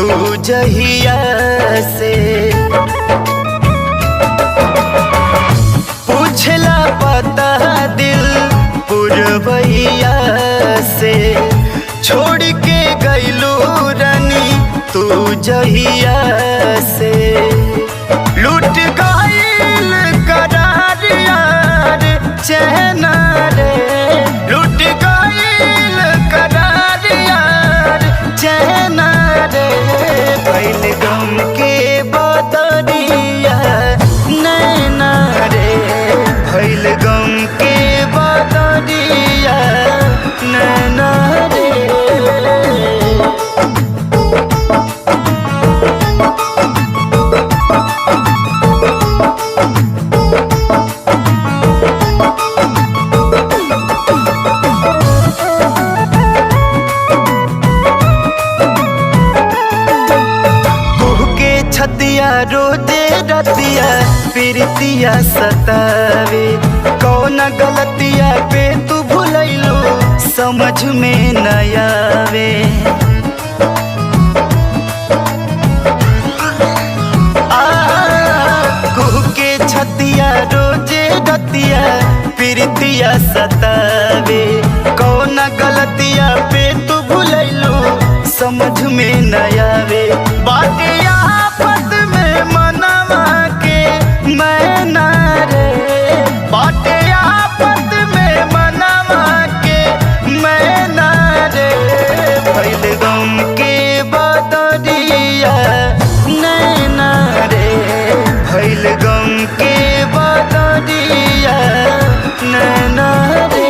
तू जहिया से पूछला पता दिल पुरवैया से छोड़ के गइलू रानी तू जहिया से लूट गइल करार यार चैन रे लूट गइल करार यार चैन रे भइल गम के बदरिया नैना रे भइल गम के बदरिया नैना रे। छतिया रोजे रतिया प्रीतिया सतावे कौन गलतिया पे तू भूलैलो समझ में न आवे के छतिया रोजे रतिया प्रीतिया सतावे कौन गलतिया पे तू भूलैलो समझ में न आवे बाटे आफत में मनवा के मैना रे बाटे आफत में मनवा के मैना रे भइल गम के बदरिया नैना रे भइल गम के बदरिया नैना रे।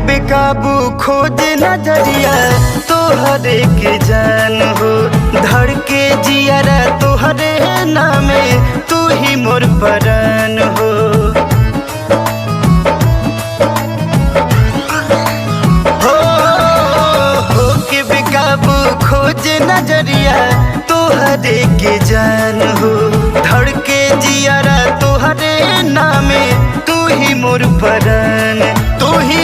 बेकाबू खोज नजरिया तोहरे के जान हो धड़ के जियारा तोहरे नामे तू ही मोर परान हो के बेकाबू खोज नजरिया तोहरे के जान हो धड़ के जियारा तोहरे नामे तू ही मोर परान तू ही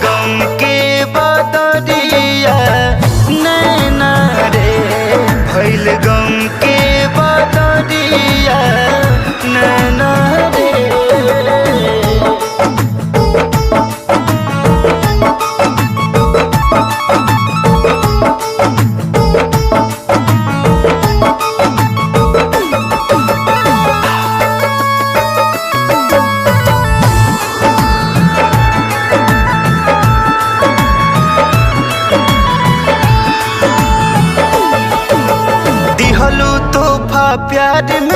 गम के बदरिया नैना रे भइल गम के बदरिया नैना रे। प्यार में